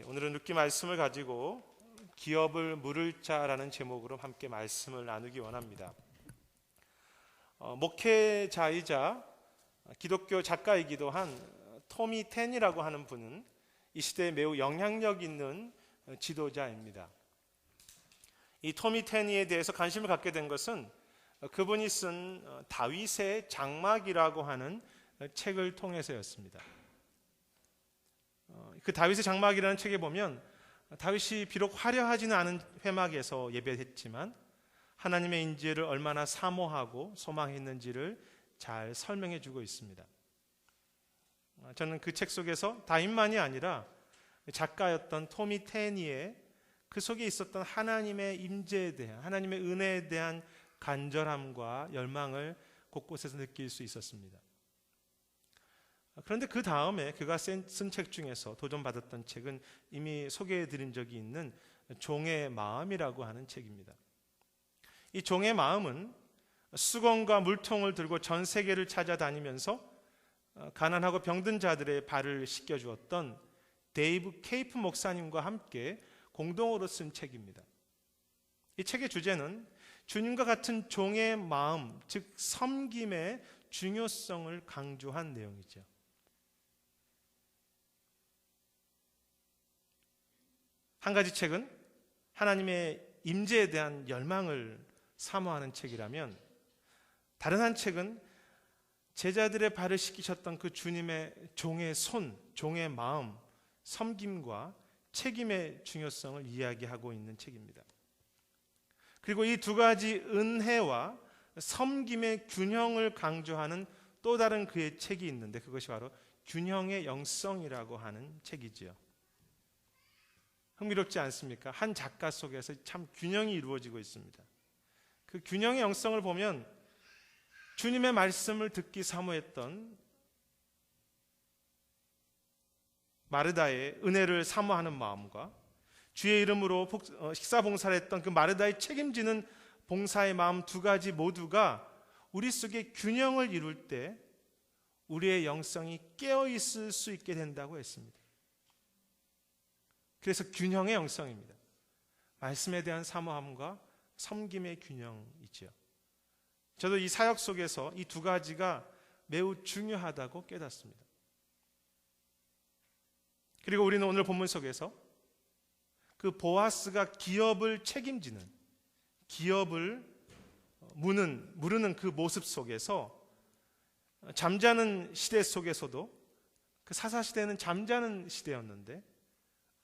오늘은 룻기 말씀을 가지고 기업을 물을 자라는 제목으로 함께 말씀을 나누기 원합니다. 목회자이자 기독교 작가이기도 한 토미 텐이라고 하는 분은 이 시대에 매우 영향력 있는 지도자입니다. 이 토미 텐에 대해서 관심을 갖게 된 것은 그분이 쓴 다윗의 장막이라고 하는 책을 통해서였습니다. 그 다윗의 장막이라는 책에 보면 다윗이 비록 화려하지는 않은 회막에서 예배했지만 하나님의 인재를 얼마나 사모하고 소망했는지를 잘 설명해 주고 있습니다. 저는 그 책 속에서 다윗만이 아니라 작가였던 토미 테니의 그 속에 있었던 하나님의 임재에 대한, 하나님의 은혜에 대한 간절함과 열망을 곳곳에서 느낄 수 있었습니다. 그런데 그 다음에 그가 쓴 책 중에서 도전받았던 책은 이미 소개해드린 적이 있는 종의 마음이라고 하는 책입니다. 이 종의 마음은 수건과 물통을 들고 전 세계를 찾아다니면서 가난하고 병든 자들의 발을 씻겨주었던 데이브 케이프 목사님과 함께 공동으로 쓴 책입니다. 이 책의 주제는 주님과 같은 종의 마음, 즉 섬김의 중요성을 강조한 내용이죠. 한 가지 책은 하나님의 임재에 대한 열망을 사모하는 책이라면 다른 한 책은 제자들의 발을 씻기셨던 그 주님의 종의 손, 종의 마음, 섬김과 책임의 중요성을 이야기하고 있는 책입니다. 그리고 이 두 가지 은혜와 섬김의 균형을 강조하는 또 다른 그의 책이 있는데 그것이 바로 균형의 영성이라고 하는 책이지요. 흥미롭지 않습니까? 한 작가 속에서 참 균형이 이루어지고 있습니다. 그 균형의 영성을 보면 주님의 말씀을 듣기 사모했던 마르다의 은혜를 사모하는 마음과 주의 이름으로 식사 봉사를 했던 그 마르다의 책임지는 봉사의 마음 두 가지 모두가 우리 속에 균형을 이룰 때 우리의 영성이 깨어 있을 수 있게 된다고 했습니다. 그래서 균형의 영성입니다. 말씀에 대한 사모함과 섬김의 균형이죠. 저도 이 사역 속에서 이 두 가지가 매우 중요하다고 깨닫습니다. 그리고 우리는 오늘 본문 속에서 그 보아스가 기업을 책임지는, 기업을 무르는 그 모습 속에서 잠자는 시대 속에서도 그 사사시대는 잠자는 시대였는데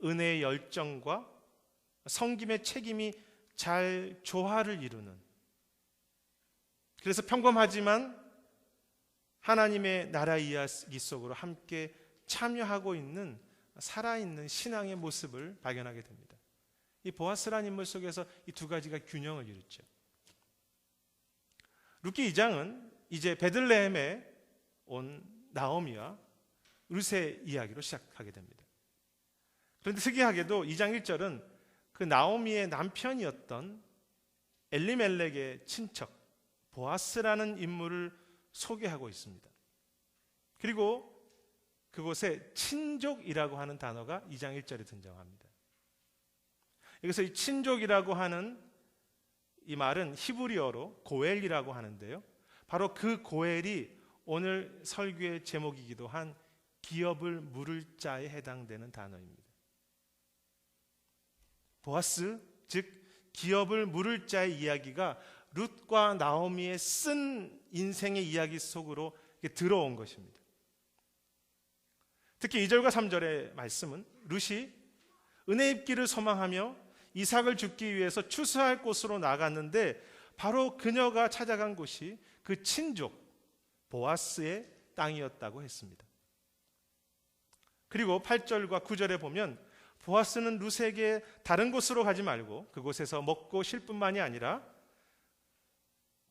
은혜의 열정과 섬김의 책임이 잘 조화를 이루는, 그래서 평범하지만 하나님의 나라 이야기 속으로 함께 참여하고 있는 살아있는 신앙의 모습을 발견하게 됩니다. 이 보아스라는 인물 속에서 이 두 가지가 균형을 이루죠. 룻기 2장은 이제 베들레헴에 온 나오미와 룻의 이야기로 시작하게 됩니다. 그런데 특이하게도 2장 1절은 그 나오미의 남편이었던 엘리멜렉의 친척 보아스라는 인물을 소개하고 있습니다. 그리고 그곳에 친족이라고 하는 단어가 2장 1절에 등장합니다. 여기서 이 친족이라고 하는 이 말은 히브리어로 고엘이라고 하는데요. 바로 그 고엘이 오늘 설교의 제목이기도 한 기업을 물을 자에 해당되는 단어입니다. 보아스, 즉 기업을 물을 자의 이야기가 룻과 나오미의 쓴 인생의 이야기 속으로 들어온 것입니다. 특히 2절과 3절의 말씀은 룻이 은혜 입기를 소망하며 이삭을 죽기 위해서 추수할 곳으로 나갔는데 바로 그녀가 찾아간 곳이 그 친족 보아스의 땅이었다고 했습니다. 그리고 8절과 9절에 보면 보아스는 룻에게 다른 곳으로 가지 말고 그곳에서 먹고 쉴 뿐만이 아니라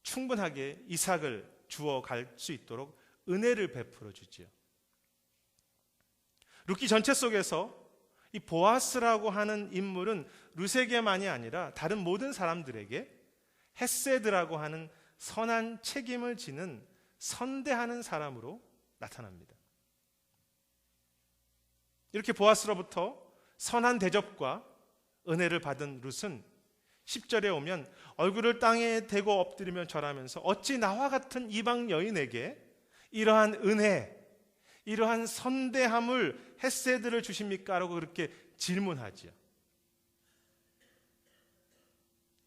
충분하게 이삭을 주어 갈 수 있도록 은혜를 베풀어 주지요. 룻기 전체 속에서 이 보아스라고 하는 인물은 룻에게만이 아니라 다른 모든 사람들에게 헤세드라고 하는 선한 책임을 지는 선대하는 사람으로 나타납니다. 이렇게 보아스로부터 선한 대접과 은혜를 받은 룻은 10절에 오면 얼굴을 땅에 대고 엎드리며 절하면서 어찌 나와 같은 이방 여인에게 이러한 은혜, 이러한 선대함을 헤세드를 주십니까? 라고 그렇게 질문하지요.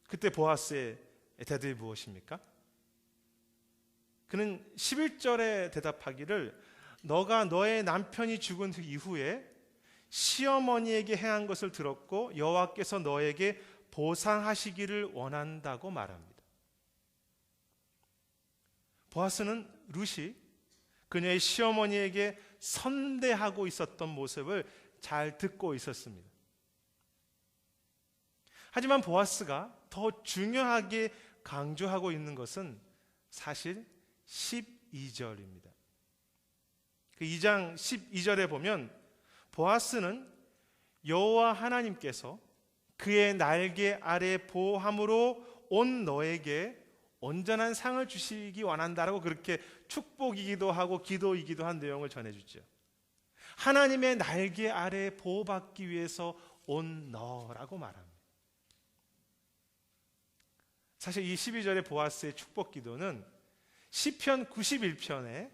그때 보아스의 대답이 무엇입니까? 그는 11절에 대답하기를 너가 너의 남편이 죽은 그 이후에 시어머니에게 행한 것을 들었고 여호와께서 너에게 보상하시기를 원한다고 말합니다. 보아스는 룻이 그녀의 시어머니에게 선대하고 있었던 모습을 잘 듣고 있었습니다. 하지만 보아스가 더 중요하게 강조하고 있는 것은 사실 12절입니다. 그 2장 12절에 보면 보아스는 여호와 하나님께서 그의 날개 아래 보호함으로 온 너에게 온전한 상을 주시기 원한다라고 그렇게 축복이기도 하고 기도이기도 한 내용을 전해주죠. 하나님의 날개 아래 보호받기 위해서 온 너라고 말합니다. 사실 이 12절의 보아스의 축복 기도는 시편 91편에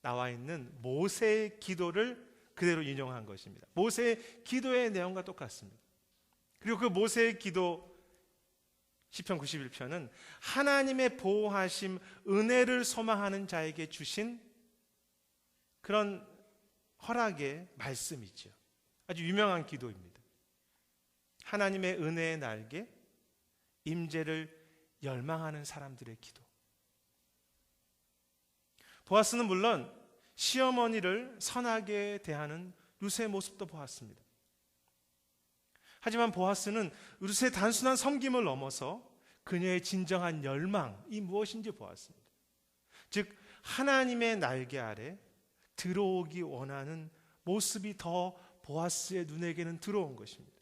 나와 있는 모세의 기도를 그대로 인용한 것입니다. 모세의 기도의 내용과 똑같습니다. 그리고 그 모세의 기도 시편 91편은 하나님의 보호하심, 은혜를 소망하는 자에게 주신 그런 허락의 말씀이죠. 아주 유명한 기도입니다. 하나님의 은혜의 날개, 임재를 열망하는 사람들의 기도. 보아스는 물론 시어머니를 선하게 대하는 룻의 모습도 보았습니다. 하지만 보아스는 룻의 단순한 섬김을 넘어서 그녀의 진정한 열망이 무엇인지 보았습니다. 즉 하나님의 날개 아래 들어오기 원하는 모습이 더 보아스의 눈에게는 들어온 것입니다.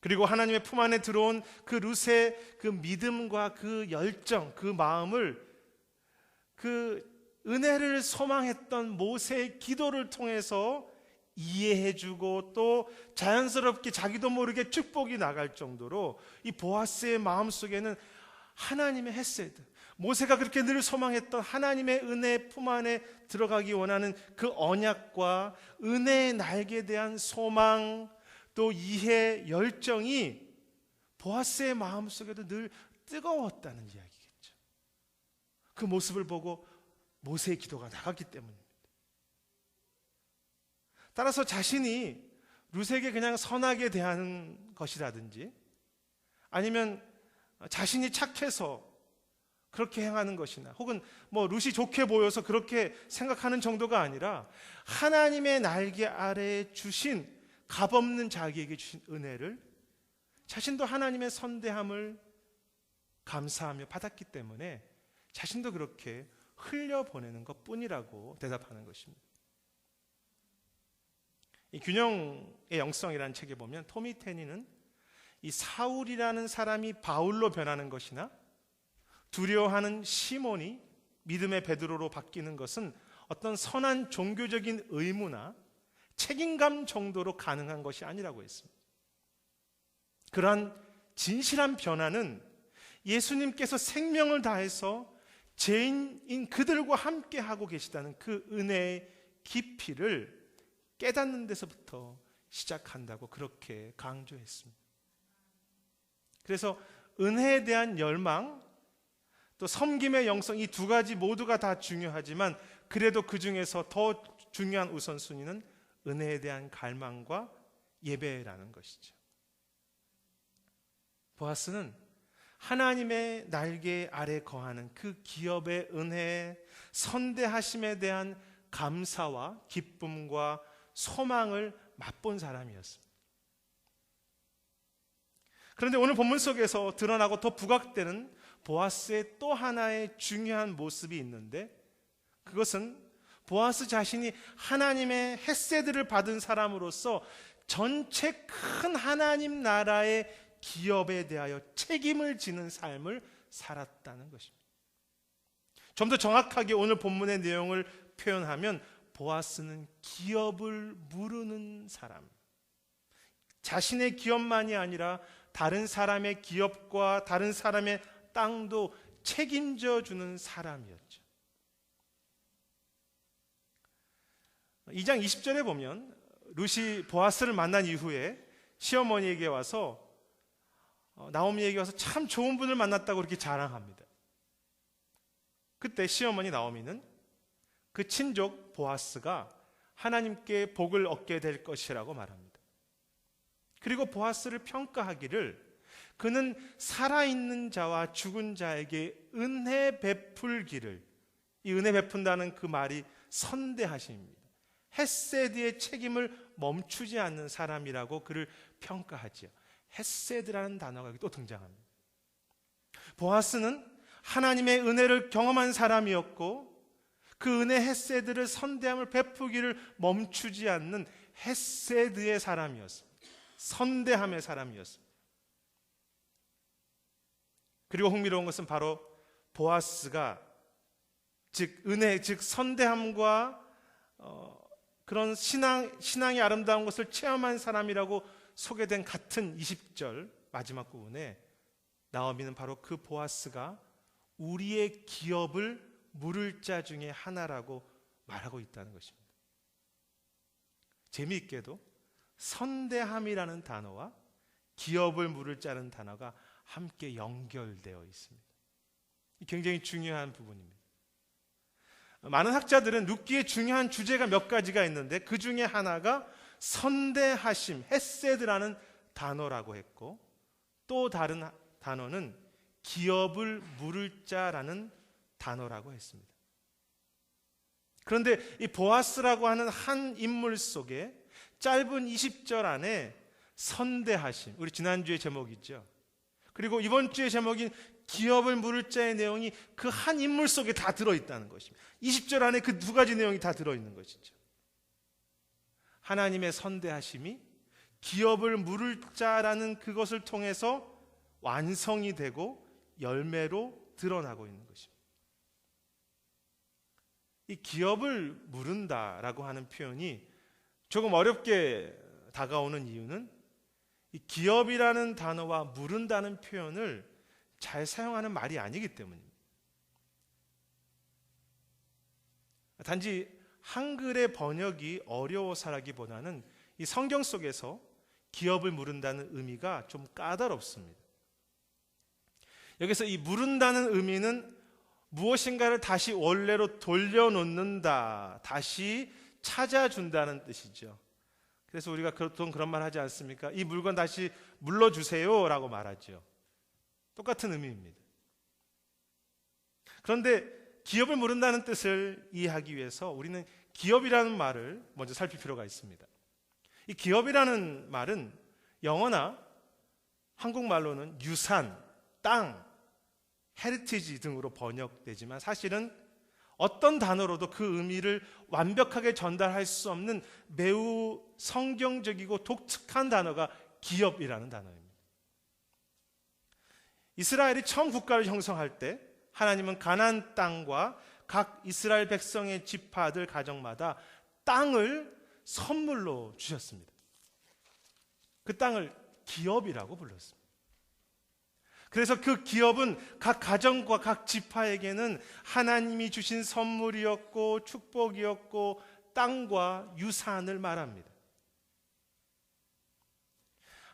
그리고 하나님의 품 안에 들어온 그 룻의 그 믿음과 그 열정, 그 마음을 그 은혜를 소망했던 모세의 기도를 통해서 이해해주고 또 자연스럽게 자기도 모르게 축복이 나갈 정도로 이 보아스의 마음속에는 하나님의 헤세드, 모세가 그렇게 늘 소망했던 하나님의 은혜 품 안에 들어가기 원하는 그 언약과 은혜의 날개에 대한 소망 또 이해, 열정이 보아스의 마음속에도 늘 뜨거웠다는 이야기겠죠. 그 모습을 보고 모세의 기도가 나갔기 때문입니다. 따라서 자신이 룻에게 그냥 선하게 대하는 것이라든지 아니면 자신이 착해서 그렇게 행하는 것이나 혹은 룻이 좋게 보여서 그렇게 생각하는 정도가 아니라 하나님의 날개 아래에 주신 값없는 자기에게 주신 은혜를 자신도 하나님의 선대함을 감사하며 받았기 때문에 자신도 그렇게 흘려보내는 것뿐이라고 대답하는 것입니다. 이 균형의 영성이라는 책에 보면 토미 테니는 이 사울이라는 사람이 바울로 변하는 것이나 두려워하는 시몬이 믿음의 베드로로 바뀌는 것은 어떤 선한 종교적인 의무나 책임감 정도로 가능한 것이 아니라고 했습니다. 그러한 진실한 변화는 예수님께서 생명을 다해서 죄인인 그들과 함께 하고 계시다는 그 은혜의 깊이를 깨닫는 데서부터 시작한다고 그렇게 강조했습니다. 그래서 은혜에 대한 열망, 또 섬김의 영성, 이 두 가지 모두가 다 중요하지만 그래도 그 중에서 더 중요한 우선순위는 은혜에 대한 갈망과 예배라는 것이죠. 보아스는 하나님의 날개 아래 거하는 그 기업의 은혜, 선대하심에 대한 감사와 기쁨과 소망을 맛본 사람이었습니다. 그런데 오늘 본문 속에서 드러나고 더 부각되는 보아스의 또 하나의 중요한 모습이 있는데 그것은 보아스 자신이 하나님의 헤세드를 받은 사람으로서 전체 큰 하나님 나라의 기업에 대하여 책임을 지는 삶을 살았다는 것입니다. 좀 더 정확하게 오늘 본문의 내용을 표현하면 보아스는 기업을 무르는 사람, 자신의 기업만이 아니라 다른 사람의 기업과 다른 사람의 땅도 책임져 주는 사람이었죠. 2장 20절에 보면 룻이 보아스를 만난 이후에 시어머니에게 와서 나오미에게 와서 참 좋은 분을 만났다고 그렇게 자랑합니다. 그때 시어머니 나오미는 그 친족 보아스가 하나님께 복을 얻게 될 것이라고 말합니다. 그리고 보아스를 평가하기를 그는 살아있는 자와 죽은 자에게 은혜 베풀기를, 이 은혜 베푼다는 그 말이 선대하심입니다. 헤세드의 책임을 멈추지 않는 사람이라고 그를 평가하지요. 헤세드라는 단어가 또 등장합니다. 보아스는 하나님의 은혜를 경험한 사람이었고 그 은혜 헤세드를 선대함을 베푸기를 멈추지 않는 헤세드의 사람이었습니다. 선대함의 사람이었습니다. 그리고 흥미로운 것은 바로 보아스가 즉 은혜, 즉 선대함과 그런 신앙의 아름다운 것을 체험한 사람이라고 소개된 같은 20절 마지막 부분에 나오미는 바로 그 보아스가 우리의 기업을 물을 자 중에 하나라고 말하고 있다는 것입니다. 재미있게도 선대함이라는 단어와 기업을 물을 자는 단어가 함께 연결되어 있습니다. 굉장히 중요한 부분입니다. 많은 학자들은 룻기의 중요한 주제가 몇 가지가 있는데 그 중에 하나가 선대하심, 헤세드라는 단어라고 했고 또 다른 단어는 기업을 물을 자라는 단어라고 했습니다. 그런데 이 보아스라고 하는 한 인물 속에 짧은 20절 안에 선대하심, 우리 지난주의 제목이죠. 그리고 이번 주의 제목인 기업을 물을 자의 내용이 그 한 인물 속에 다 들어있다는 것입니다. 20절 안에 그 두 가지 내용이 다 들어있는 것이죠. 하나님의 선대하심이 기업을 물을 자라는 그것을 통해서 완성이 되고 열매로 드러나고 있는 것입니다. 이 기업을 무른다라고 하는 표현이 조금 어렵게 다가오는 이유는 이 기업이라는 단어와 무른다는 표현을 잘 사용하는 말이 아니기 때문입니다. 단지 한글의 번역이 어려워서라기보다는 이 성경 속에서 기업을 무른다는 의미가 좀 까다롭습니다. 여기서 이 무른다는 의미는 무엇인가를 다시 원래로 돌려놓는다, 다시 찾아준다는 뜻이죠. 그래서 우리가 보통 그런 말 하지 않습니까? 이 물건 다시 물러주세요 라고 말하죠. 똑같은 의미입니다. 그런데 기업을 무른다는 뜻을 이해하기 위해서 우리는 기업이라는 말을 먼저 살필 필요가 있습니다. 이 기업이라는 말은 영어나 한국말로는 유산, 땅, 헤리티지 등으로 번역되지만 사실은 어떤 단어로도 그 의미를 완벽하게 전달할 수 없는 매우 성경적이고 독특한 단어가 기업이라는 단어입니다. 이스라엘이 처음 국가를 형성할 때 하나님은 가나안 땅과 각 이스라엘 백성의 지파들 가정마다 땅을 선물로 주셨습니다. 그 땅을 기업이라고 불렀습니다. 그래서 그 기업은 각 가정과 각 지파에게는 하나님이 주신 선물이었고 축복이었고 땅과 유산을 말합니다.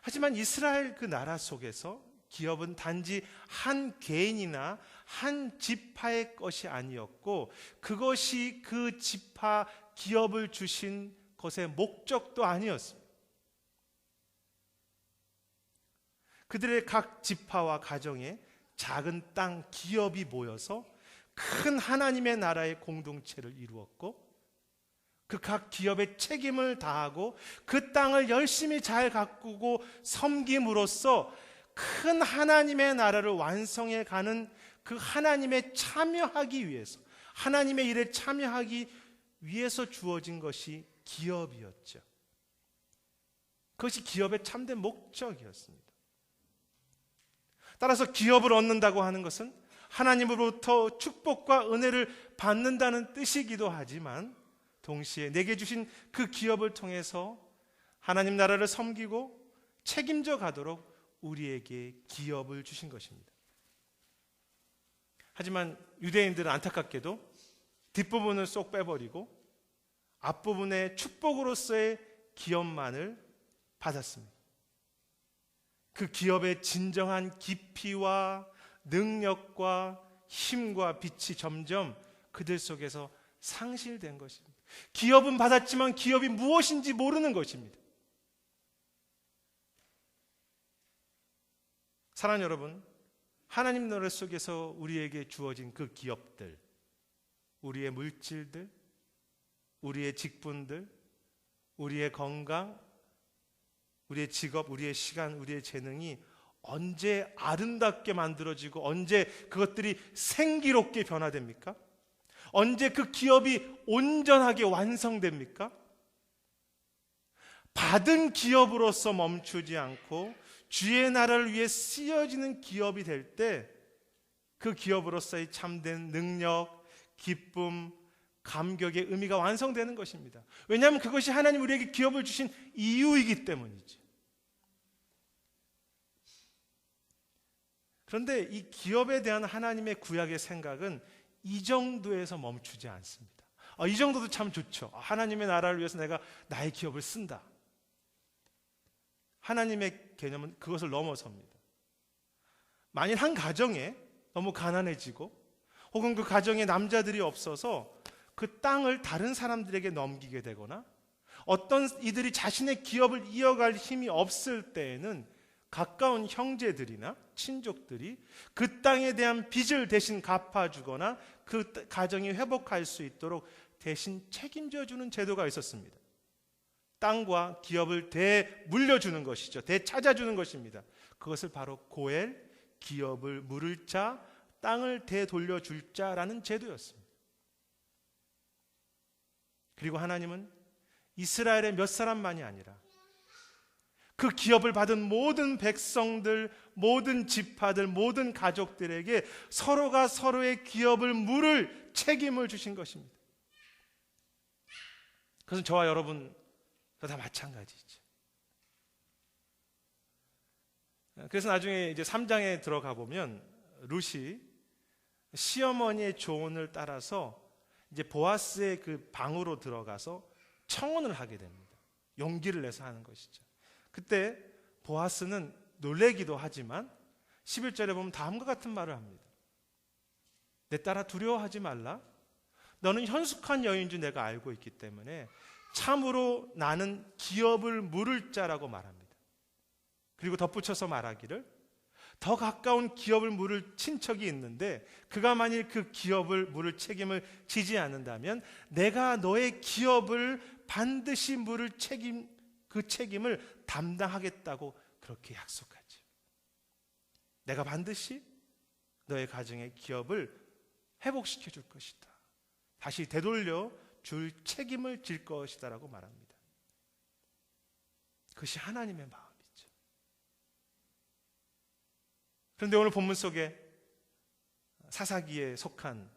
하지만 이스라엘 그 나라 속에서 기업은 단지 한 개인이나 한 지파의 것이 아니었고 그것이 그 지파 기업을 주신 것의 목적도 아니었습니다. 그들의 각 지파와 가정에 작은 땅 기업이 모여서 큰 하나님의 나라의 공동체를 이루었고 그 각 기업의 책임을 다하고 그 땅을 열심히 잘 가꾸고 섬김으로써 큰 하나님의 나라를 완성해 가는 그 하나님에 참여하기 위해서 하나님의 일에 참여하기 위해서 주어진 것이 기업이었죠. 그것이 기업의 참된 목적이었습니다. 따라서 기업을 얻는다고 하는 것은 하나님으로부터 축복과 은혜를 받는다는 뜻이기도 하지만 동시에 내게 주신 그 기업을 통해서 하나님 나라를 섬기고 책임져 가도록 우리에게 기업을 주신 것입니다. 하지만 유대인들은 안타깝게도 뒷부분을 쏙 빼버리고 앞부분의 축복으로서의 기업만을 받았습니다. 그 기업의 진정한 깊이와 능력과 힘과 빛이 점점 그들 속에서 상실된 것입니다. 기업은 받았지만 기업이 무엇인지 모르는 것입니다. 사랑하는 여러분, 하나님 나라 속에서 우리에게 주어진 그 기업들, 우리의 물질들, 우리의 직분들, 우리의 건강, 우리의 직업, 우리의 시간, 우리의 재능이 언제 아름답게 만들어지고 언제 그것들이 생기롭게 변화됩니까? 언제 그 기업이 온전하게 완성됩니까? 받은 기업으로서 멈추지 않고 주의 나라를 위해 쓰여지는 기업이 될 때 그 기업으로서의 참된 능력, 기쁨, 감격의 의미가 완성되는 것입니다. 왜냐하면 그것이 하나님 우리에게 기업을 주신 이유이기 때문이죠. 그런데 이 기업에 대한 하나님의 구약의 생각은 이 정도에서 멈추지 않습니다. 이 정도도 참 좋죠. 하나님의 나라를 위해서 내가 나의 기업을 쓴다. 하나님의 개념은 그것을 넘어섭니다. 만일 한 가정에 너무 가난해지고 혹은 그 가정에 남자들이 없어서 그 땅을 다른 사람들에게 넘기게 되거나 어떤 이들이 자신의 기업을 이어갈 힘이 없을 때에는 가까운 형제들이나 친족들이 그 땅에 대한 빚을 대신 갚아주거나 그 가정이 회복할 수 있도록 대신 책임져주는 제도가 있었습니다. 땅과 기업을 되물려주는 것이죠. 되찾아주는 것입니다. 그것을 바로 고엘, 기업을 물을 자, 땅을 되돌려줄 자라는 제도였습니다. 그리고 하나님은 이스라엘의 몇 사람만이 아니라 그 기업을 받은 모든 백성들, 모든 지파들, 모든 가족들에게 서로가 서로의 기업을 물을 책임을 주신 것입니다. 그것은 저와 여러분 다 마찬가지죠. 그래서 나중에 이제 3장에 들어가 보면 룻이 시어머니의 조언을 따라서 이제 보아스의 그 방으로 들어가서 청혼을 하게 됩니다. 용기를 내서 하는 것이죠. 그때 보아스는 놀래기도 하지만 11절에 보면 다음과 같은 말을 합니다. 내 딸아 두려워하지 말라. 너는 현숙한 여인인 줄 내가 알고 있기 때문에 참으로 나는 기업을 물을 자라고 말합니다. 그리고 덧붙여서 말하기를 더 가까운 기업을 물을 친척이 있는데 그가 만일 그 기업을 물을 책임을 지지 않는다면 내가 너의 기업을 반드시 물을 그 책임을 담당하겠다고 그렇게 약속하죠. 내가 반드시 너의 가정의 기업을 회복시켜 줄 것이다. 다시 되돌려 줄 책임을 질 것이다 라고 말합니다. 그것이 하나님의 마음이죠. 그런데 오늘 본문 속에 사사기에 속한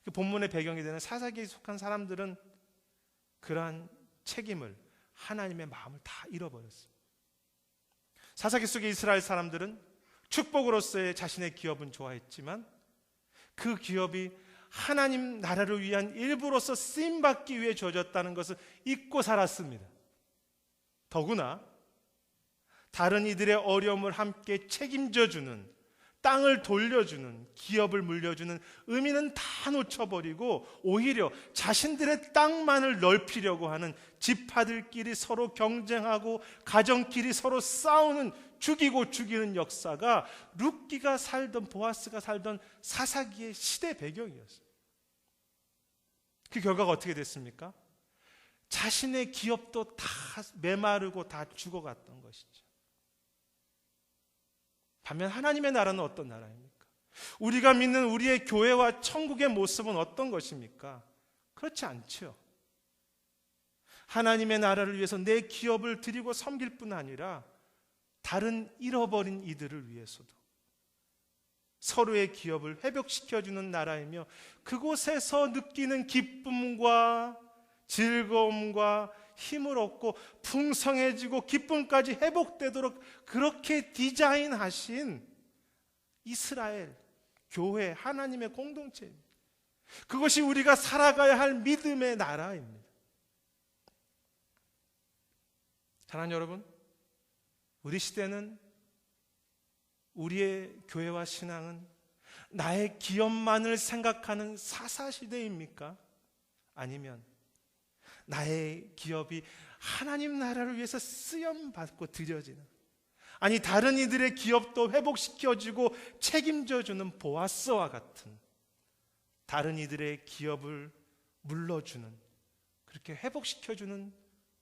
그 본문의 배경이 되는 사사기에 속한 사람들은 그러한 책임을 하나님의 마음을 다 잃어버렸습니다. 사사기 속의 이스라엘 사람들은 축복으로서의 자신의 기업은 좋아했지만 그 기업이 하나님 나라를 위한 일부로서 쓰임받기 위해 주어졌다는 것을 잊고 살았습니다. 더구나 다른 이들의 어려움을 함께 책임져주는, 땅을 돌려주는, 기업을 물려주는 의미는 다 놓쳐버리고 오히려 자신들의 땅만을 넓히려고 하는 지파들끼리 서로 경쟁하고 가정끼리 서로 싸우는, 죽이고 죽이는 역사가 룻기가 살던, 보아스가 살던 사사기의 시대 배경이었어요. 그 결과가 어떻게 됐습니까? 자신의 기업도 다 메마르고 다 죽어갔던 것이죠. 반면 하나님의 나라는 어떤 나라입니까? 우리가 믿는 우리의 교회와 천국의 모습은 어떤 것입니까? 그렇지 않죠. 하나님의 나라를 위해서 내 기업을 드리고 섬길 뿐 아니라 다른 잃어버린 이들을 위해서도 서로의 기업을 회복시켜주는 나라이며 그곳에서 느끼는 기쁨과 즐거움과 힘을 얻고 풍성해지고 기쁨까지 회복되도록 그렇게 디자인하신 이스라엘, 교회, 하나님의 공동체입니다. 그것이 우리가 살아가야 할 믿음의 나라입니다. 사랑하는 여러분, 우리 시대는, 우리의 교회와 신앙은 나의 기업만을 생각하는 사사시대입니까? 아니면 나의 기업이 하나님 나라를 위해서 쓰임받고 드려지는, 아니 다른 이들의 기업도 회복시켜주고 책임져주는 보아스와 같은, 다른 이들의 기업을 물러주는, 그렇게 회복시켜주는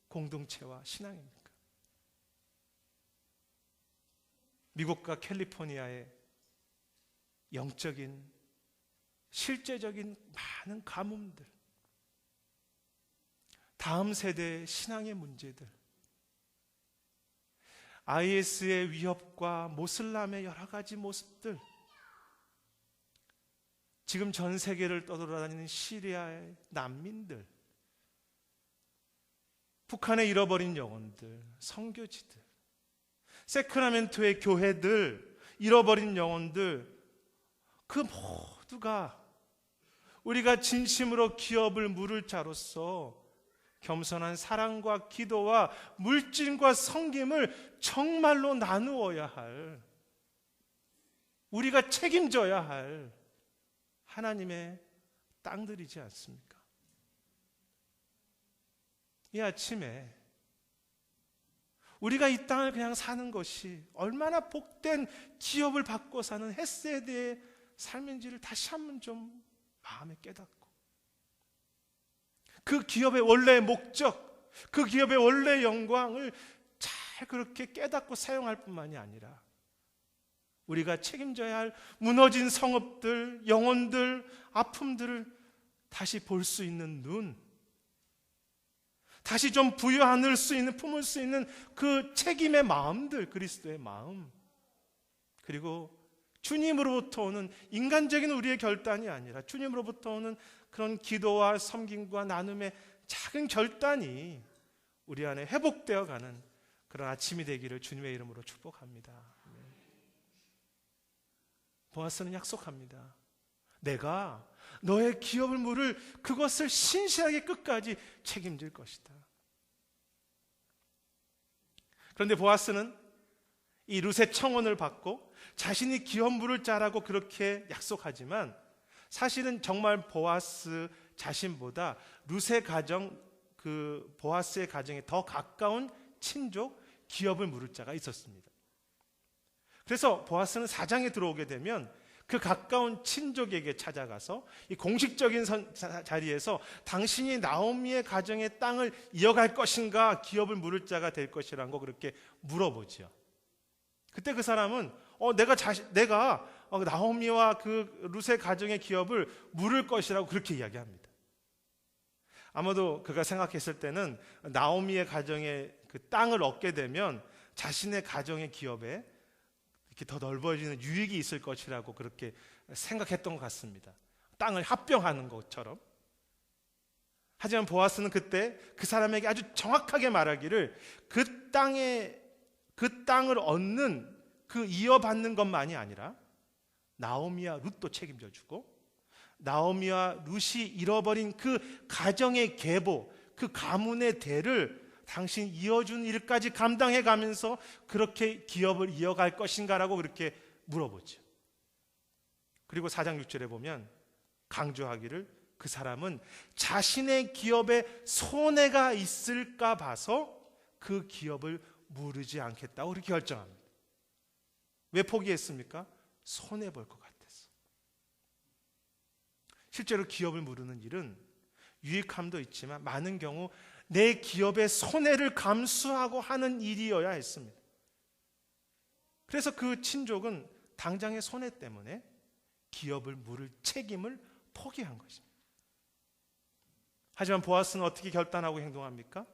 공동체와 신앙입니까? 미국과 캘리포니아의 영적인, 실제적인 많은 가뭄들, 다음 세대의 신앙의 문제들, IS의 위협과 모슬람의 여러 가지 모습들, 지금 전 세계를 떠돌아다니는 시리아의 난민들, 북한의 잃어버린 영혼들, 선교지들, 세크라멘토의 교회들, 잃어버린 영혼들, 그 모두가 우리가 진심으로 기업을 물을 자로서 겸손한 사랑과 기도와 물질과 섬김을 정말로 나누어야 할, 우리가 책임져야 할 하나님의 땅들이지 않습니까? 이 아침에 우리가 이 땅을 그냥 사는 것이 얼마나 복된 기업을 받고 사는 헷세대의 삶인지를 다시 한번 좀 마음에 깨닫고, 그 기업의 원래의 목적, 그 기업의 원래의 영광을 잘 그렇게 깨닫고 사용할 뿐만이 아니라 우리가 책임져야 할 무너진 성읍들, 영혼들, 아픔들을 다시 볼 수 있는 눈, 다시 좀 부여안을 수 있는, 품을 수 있는 그 책임의 마음들, 그리스도의 마음, 그리고 주님으로부터 오는 인간적인 우리의 결단이 아니라 주님으로부터 오는 그런 기도와 섬김과 나눔의 작은 결단이 우리 안에 회복되어 가는 그런 아침이 되기를 주님의 이름으로 축복합니다. 보아스는 약속합니다. 내가 너의 기업을 물을 그것을 신실하게 끝까지 책임질 것이다. 그런데 보아스는 이 룻의 청혼을 받고 자신이 기업 물을 자라고 그렇게 약속하지만, 사실은 정말 보아스 자신보다 룻의 가정, 그 보아스의 가정에 더 가까운 친족, 기업을 물을 자가 있었습니다. 그래서 보아스는 사장에 들어오게 되면 그 가까운 친족에게 찾아가서 이 공식적인 자리에서 당신이 나오미의 가정의 땅을 이어갈 것인가, 기업을 물을 자가 될 것이라는 거 그렇게 물어보죠. 그때 그 사람은 내가 나오미와 그 룻의 가정의 기업을 물을 것이라고 그렇게 이야기합니다. 아마도 그가 생각했을 때는 나오미의 가정의 그 땅을 얻게 되면 자신의 가정의 기업에 이렇게 더 넓어지는 유익이 있을 것이라고 그렇게 생각했던 것 같습니다. 땅을 합병하는 것처럼. 하지만 보아스는 그때 그 사람에게 아주 정확하게 말하기를, 그 땅을 얻는, 그 이어받는 것만이 아니라 나오미와 룻도 책임져 주고, 나오미와 룻이 잃어버린 그 가정의 계보, 그 가문의 대를 당신 이어준 일까지 감당해 가면서 그렇게 기업을 이어갈 것인가라고 그렇게 물어보죠. 그리고 4장 6절에 보면 강조하기를, 그 사람은 자신의 기업에 손해가 있을까 봐서 그 기업을 무르지 않겠다고 그렇게 결정합니다. 왜 포기했습니까? 손해 볼 것 같아서. 실제로 기업을 무르는 일은 유익함도 있지만 많은 경우 내 기업의 손해를 감수하고 하는 일이어야 했습니다. 그래서 그 친족은 당장의 손해 때문에 기업을 물을 책임을 포기한 것입니다. 하지만 보아스는 어떻게 결단하고 행동합니까?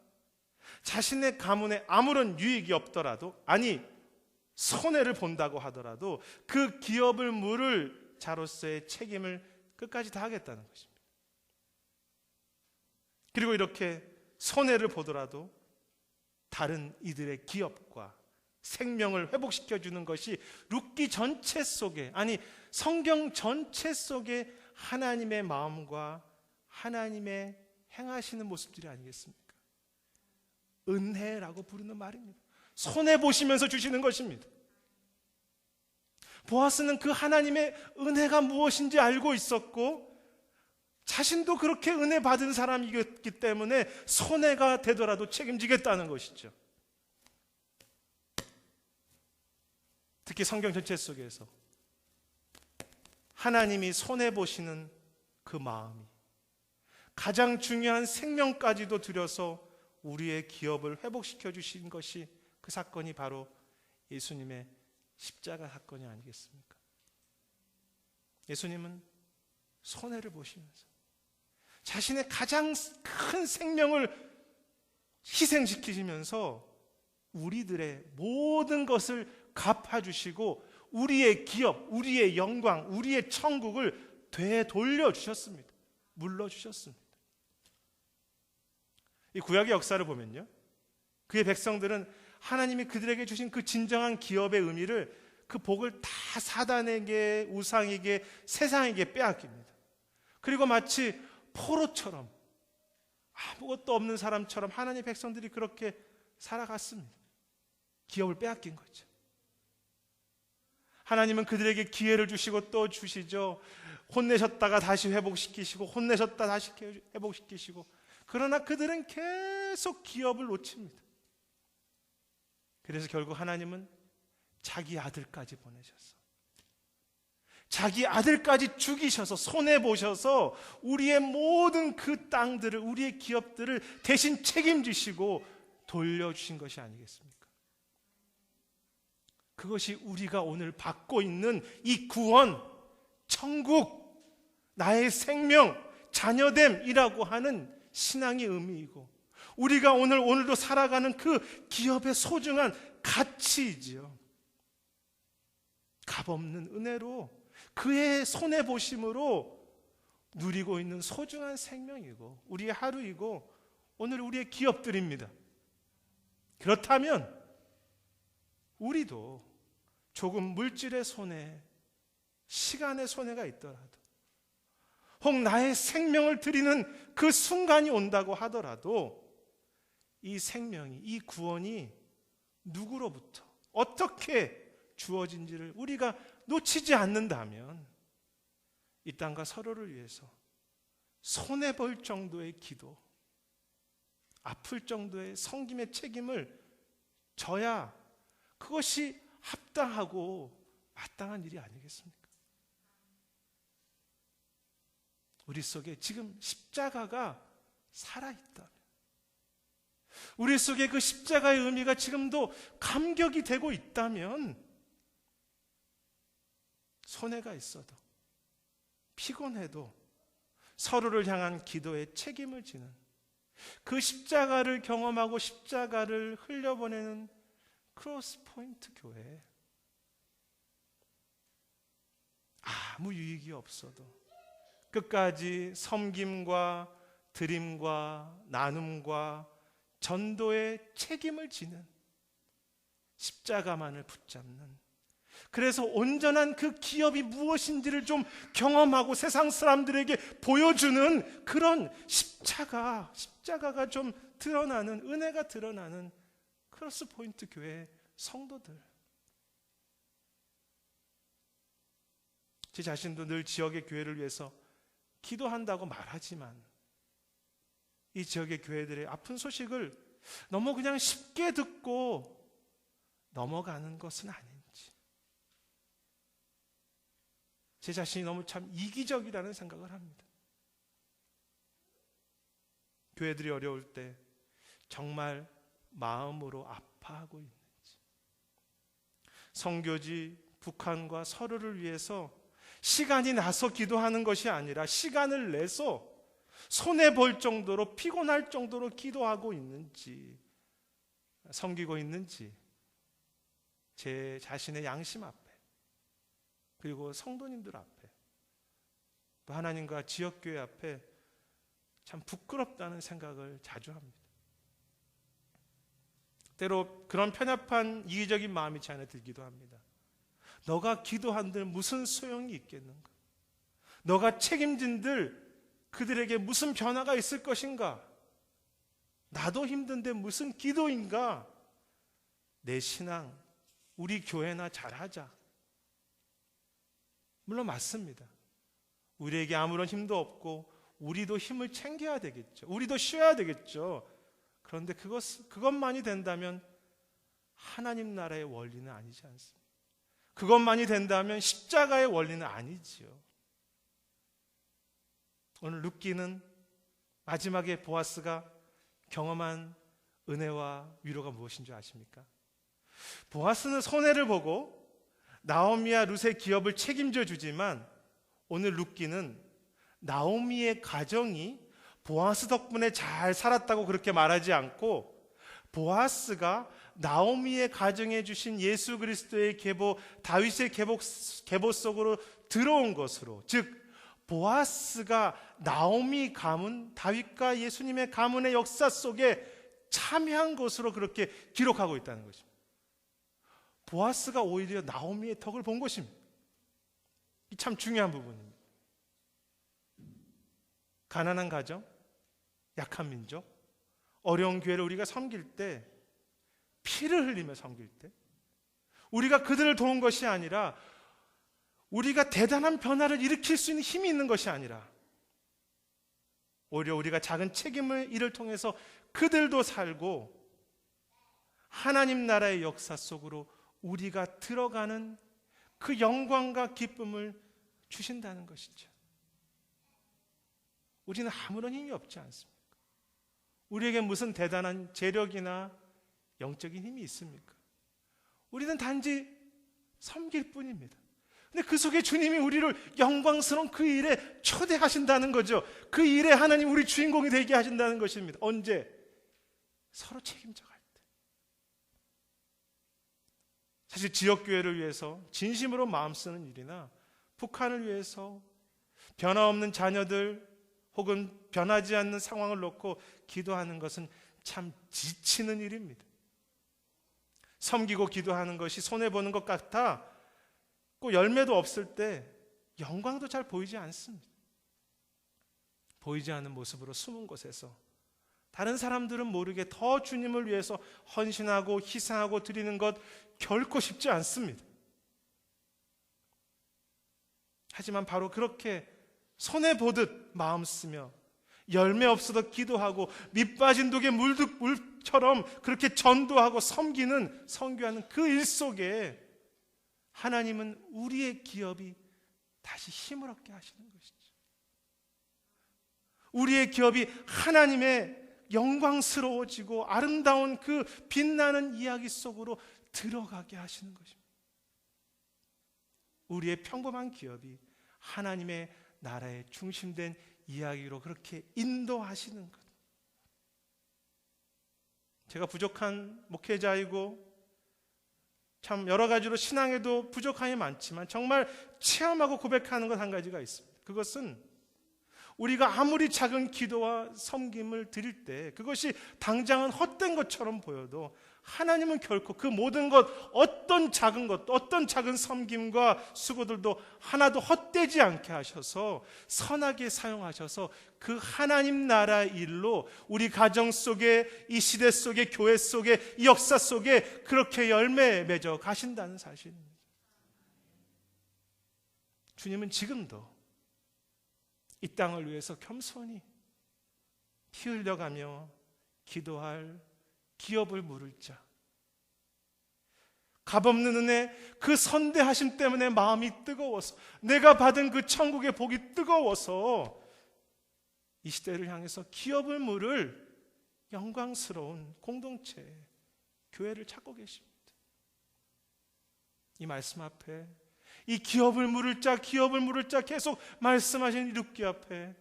자신의 가문에 아무런 유익이 없더라도, 아니 손해를 본다고 하더라도 그 기업을 물을 자로서의 책임을 끝까지 다하겠다는 것입니다. 그리고 이렇게 손해를 보더라도 다른 이들의 기업과 생명을 회복시켜주는 것이 룻기 전체 속에, 아니 성경 전체 속에 하나님의 마음과 하나님의 행하시는 모습들이 아니겠습니까? 은혜라고 부르는 말입니다. 손해보시면서 주시는 것입니다. 보아스는 그 하나님의 은혜가 무엇인지 알고 있었고 자신도 그렇게 은혜 받은 사람이기 때문에 손해가 되더라도 책임지겠다는 것이죠. 특히 성경 전체 속에서 하나님이 손해보시는 그 마음이 가장 중요한 생명까지도 들여서 우리의 기업을 회복시켜 주신 것이, 그 사건이 바로 예수님의 십자가 사건이 아니겠습니까? 예수님은 손해를 보시면서 자신의 가장 큰 생명을 희생시키시면서 우리들의 모든 것을 갚아주시고 우리의 기업, 우리의 영광, 우리의 천국을 되돌려 주셨습니다. 물러주셨습니다. 이 구약의 역사를 보면요, 그의 백성들은 하나님이 그들에게 주신 그 진정한 기업의 의미를, 그 복을 다 사단에게, 우상에게, 세상에게 빼앗깁니다. 그리고 마치 포로처럼, 아무것도 없는 사람처럼 하나님의 백성들이 그렇게 살아갔습니다. 기업을 빼앗긴 거죠. 하나님은 그들에게 기회를 주시고 또 주시죠. 혼내셨다가 다시 회복시키시고, 혼내셨다 다시 회복시키시고, 그러나 그들은 계속 기업을 놓칩니다. 그래서 결국 하나님은 자기 아들까지 보내셔서, 자기 아들까지 죽이셔서, 손해보셔서 우리의 모든 그 땅들을, 우리의 기업들을 대신 책임지시고 돌려주신 것이 아니겠습니까? 그것이 우리가 오늘 받고 있는 이 구원, 천국, 나의 생명, 자녀됨이라고 하는 신앙의 의미이고, 우리가 오늘도 살아가는 그 기업의 소중한 가치이지요. 값없는 은혜로, 그의 손해보심으로 누리고 있는 소중한 생명이고 우리의 하루이고 오늘 우리의 기업들입니다. 그렇다면 우리도 조금 물질의 손해, 시간의 손해가 있더라도, 혹 나의 생명을 드리는 그 순간이 온다고 하더라도 이 생명이, 이 구원이 누구로부터 어떻게 주어진지를 우리가 놓치지 않는다면 이 땅과 서로를 위해서 손해볼 정도의 기도, 아플 정도의 섬김의 책임을 져야 그것이 합당하고 마땅한 일이 아니겠습니까? 우리 속에 지금 십자가가 살아있다면, 우리 속에 그 십자가의 의미가 지금도 감격이 되고 있다면, 손해가 있어도 피곤해도 서로를 향한 기도에 책임을 지는, 그 십자가를 경험하고 십자가를 흘려보내는 크로스포인트 교회, 아무 유익이 없어도 끝까지 섬김과 드림과 나눔과 전도의 책임을 지는, 십자가만을 붙잡는, 그래서 온전한 그 기업이 무엇인지를 좀 경험하고 세상 사람들에게 보여주는 그런 십자가가 좀 드러나는, 은혜가 드러나는 크로스포인트 교회 성도들. 제 자신도 늘 지역의 교회를 위해서 기도한다고 말하지만 이 지역의 교회들의 아픈 소식을 너무 그냥 쉽게 듣고 넘어가는 것은 아닌지, 제 자신이 너무 참 이기적이라는 생각을 합니다. 교회들이 어려울 때 정말 마음으로 아파하고 있는지, 선교지 북한과 서로를 위해서 시간이 나서 기도하는 것이 아니라 시간을 내서 손해볼 정도로, 피곤할 정도로 기도하고 있는지, 섬기고 있는지, 제 자신의 양심 앞에, 그리고 성도님들 앞에, 또 하나님과 지역교회 앞에 참 부끄럽다는 생각을 자주 합니다. 때로 그런 편협한 이기적인 마음이 제 안에 들기도 합니다. 너가 기도한들 무슨 소용이 있겠는가? 너가 책임진들 그들에게 무슨 변화가 있을 것인가? 나도 힘든데 무슨 기도인가? 내 신앙, 우리 교회나 잘하자. 물론 맞습니다. 우리에게 아무런 힘도 없고 우리도 힘을 챙겨야 되겠죠. 우리도 쉬어야 되겠죠. 그런데 그것만이 된다면 하나님 나라의 원리는 아니지 않습니까? 그것만이 된다면 십자가의 원리는 아니지요. 오늘 룻기는 마지막에 보아스가 경험한 은혜와 위로가 무엇인 줄 아십니까? 보아스는 손해를 보고 나오미와 룻의 기업을 책임져 주지만 오늘 룻기는 나오미의 가정이 보아스 덕분에 잘 살았다고 그렇게 말하지 않고 보아스가 나오미의 가정에 주신 예수 그리스도의 계보, 다윗의 계보 속으로 들어온 것으로, 즉 보아스가 나오미 가문, 다윗과 예수님의 가문의 역사 속에 참여한 것으로 그렇게 기록하고 있다는 것입니다. 보아스가 오히려 나오미의 덕을 본 것입니다. 이 참 중요한 부분입니다. 가난한 가정, 약한 민족, 어려운 교회를 우리가 섬길 때, 피를 흘리며 섬길 때, 우리가 그들을 도운 것이 아니라 우리가 대단한 변화를 일으킬 수 있는 힘이 있는 것이 아니라 오히려 우리가 작은 책임을 이를 통해서 그들도 살고 하나님 나라의 역사 속으로 우리가 들어가는 그 영광과 기쁨을 주신다는 것이죠. 우리는 아무런 힘이 없지 않습니까? 우리에게 무슨 대단한 재력이나 영적인 힘이 있습니까? 우리는 단지 섬길 뿐입니다. 근데 그 속에 주님이 우리를 영광스러운 그 일에 초대하신다는 거죠. 그 일에 하나님 우리 주인공이 되게 하신다는 것입니다. 언제? 서로 책임져 갈 때. 사실 지역교회를 위해서 진심으로 마음 쓰는 일이나 북한을 위해서 변화없는 자녀들 혹은 변하지 않는 상황을 놓고 기도하는 것은 참 지치는 일입니다. 섬기고 기도하는 것이 손해보는 것 같아 꼭 열매도 없을 때 영광도 잘 보이지 않습니다. 보이지 않는 모습으로 숨은 곳에서 다른 사람들은 모르게 더 주님을 위해서 헌신하고 희생하고 드리는 것 결코 쉽지 않습니다. 하지만 바로 그렇게 손해보듯 마음 쓰며 열매 없어도 기도하고 밑 빠진 독에 물처럼 그렇게 전도하고 섬기는, 선교하는 그 일 속에 하나님은 우리의 기업이 다시 힘을 얻게 하시는 것이죠. 우리의 기업이 하나님의 영광스러워지고 아름다운 그 빛나는 이야기 속으로 들어가게 하시는 것입니다. 우리의 평범한 기업이 하나님의 나라의 중심된 이야기로 그렇게 인도하시는 것. 제가 부족한 목회자이고 참 여러 가지로 신앙에도 부족함이 많지만 정말 체험하고 고백하는 것 한 가지가 있습니다. 그것은 우리가 아무리 작은 기도와 섬김을 드릴 때 그것이 당장은 헛된 것처럼 보여도 하나님은 결코 그 모든 것, 어떤 작은 것, 어떤 작은 섬김과 수고들도 하나도 헛되지 않게 하셔서 선하게 사용하셔서 그 하나님 나라 일로 우리 가정 속에, 이 시대 속에, 교회 속에, 이 역사 속에 그렇게 열매 맺어 가신다는 사실입니다. 주님은 지금도 이 땅을 위해서 겸손히 피 흘려가며 기도할 기업을 물을 자, 값없는 은혜, 그 선대하심 때문에 마음이 뜨거워서, 내가 받은 그 천국의 복이 뜨거워서 이 시대를 향해서 기업을 물을 영광스러운 공동체, 교회를 찾고 계십니다. 이 말씀 앞에, 이 기업을 물을 자, 기업을 물을 자 계속 말씀하신 이 룻기 앞에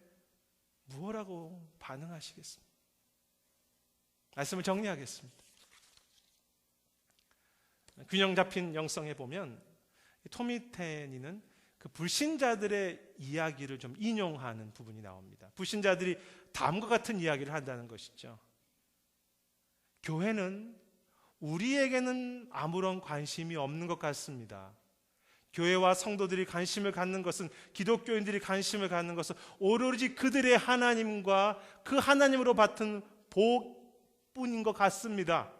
무엇라고 반응하시겠습니까? 말씀을 정리하겠습니다. 균형 잡힌 영성에 보면 토미 테니는 그 불신자들의 이야기를 좀 인용하는 부분이 나옵니다. 불신자들이 다음과 같은 이야기를 한다는 것이죠. 교회는 우리에게는 아무런 관심이 없는 것 같습니다. 교회와 성도들이 관심을 갖는 것은, 기독교인들이 관심을 갖는 것은 오로지 그들의 하나님과 그 하나님으로 받은 복뿐인 것 같습니다.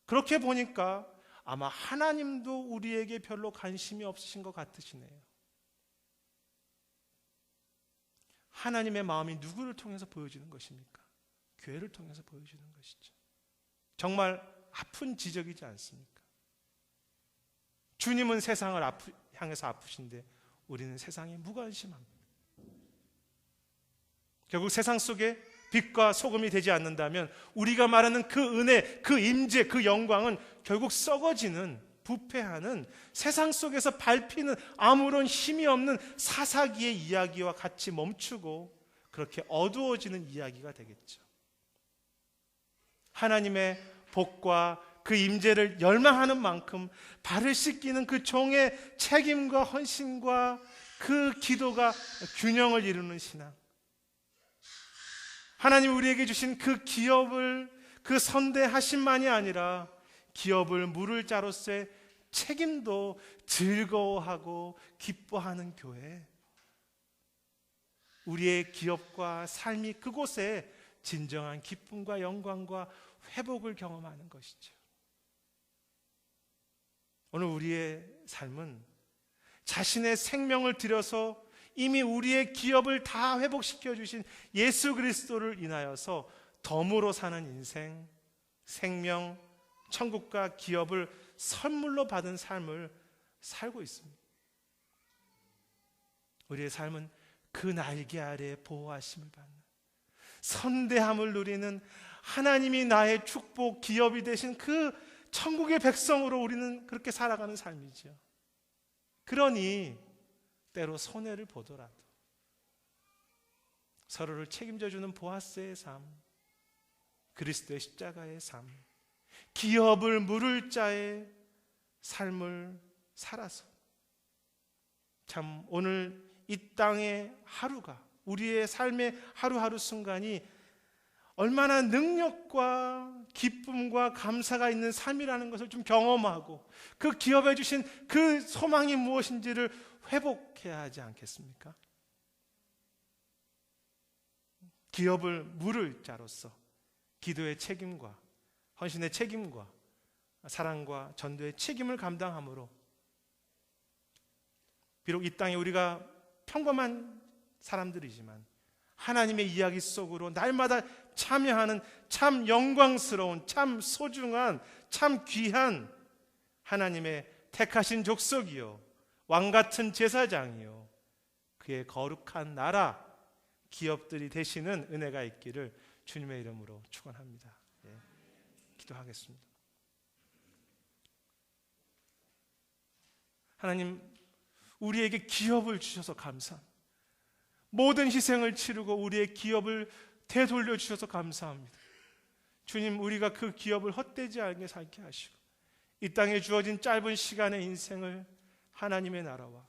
그렇게 보니까 아마 하나님도 우리에게 별로 관심이 없으신 것 같으시네요. 하나님의 마음이 누구를 통해서 보여지는 것입니까? 교회를 통해서 보여지는 것이죠. 정말 아픈 지적이지 않습니까? 주님은 세상을 향해서 아프신데 우리는 세상에 무관심합니다. 결국 세상 속에 빛과 소금이 되지 않는다면 우리가 말하는 그 은혜, 그 임재, 그 영광은 결국 썩어지는, 부패하는, 세상 속에서 밟히는 아무런 힘이 없는 사사기의 이야기와 같이 멈추고 그렇게 어두워지는 이야기가 되겠죠. 하나님의 복과 그 임재를 열망하는 만큼 발을 씻기는 그 종의 책임과 헌신과 그 기도가 균형을 이루는 신앙, 하나님 우리에게 주신 그 기업을, 그 선대하심만이 아니라 기업을 물을 자로서의 책임도 즐거워하고 기뻐하는 교회, 우리의 기업과 삶이 그곳에 진정한 기쁨과 영광과 회복을 경험하는 것이죠. 오늘 우리의 삶은 자신의 생명을 들여서 이미 우리의 기업을 다 회복시켜 주신 예수 그리스도를 인하여서 덤으로 사는 인생, 생명, 천국과 기업을 선물로 받은 삶을 살고 있습니다. 우리의 삶은 그 날개 아래 보호하심을 받는, 선대함을 누리는, 하나님이 나의 축복, 기업이 되신 그 천국의 백성으로 우리는 그렇게 살아가는 삶이죠. 그러니 때로 손해를 보더라도 서로를 책임져주는 보아스의 삶, 그리스도의 십자가의 삶, 기업을 물을 자의 삶을 살아서 참 오늘 이 땅의 하루가, 우리의 삶의 하루하루 순간이 얼마나 능력과 기쁨과 감사가 있는 삶이라는 것을 좀 경험하고 그 기업해 주신 그 소망이 무엇인지를 회복해야 하지 않겠습니까? 기업을 물을 자로서 기도의 책임과 헌신의 책임과 사랑과 전도의 책임을 감당함으로 비록 이 땅에 우리가 평범한 사람들이지만 하나님의 이야기 속으로 날마다 참여하는 참 영광스러운, 참 소중한, 참 귀한 하나님의 택하신 족속이요, 왕같은 제사장이요, 그의 거룩한 나라, 기업들이 되시는 은혜가 있기를 주님의 이름으로 축원합니다. 예, 기도하겠습니다. 하나님, 우리에게 기업을 주셔서 감사합니다. 모든 희생을 치르고 우리의 기업을 되돌려 주셔서 감사합니다. 주님, 우리가 그 기업을 헛되지 않게 살게 하시고 이 땅에 주어진 짧은 시간의 인생을 하나님의 나라와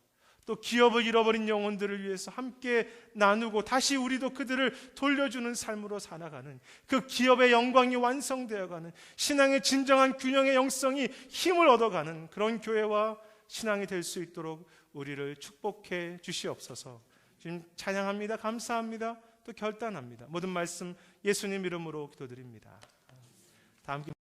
또 기업을 잃어버린 영혼들을 위해서 함께 나누고 다시 우리도 그들을 돌려주는 삶으로 살아가는, 그 기업의 영광이 완성되어가는, 신앙의 진정한 균형의 영성이 힘을 얻어가는 그런 교회와 신앙이 될 수 있도록 우리를 축복해 주시옵소서. 주님 찬양합니다. 감사합니다. 또 결단합니다. 모든 말씀 예수님 이름으로 기도드립니다. 다 함께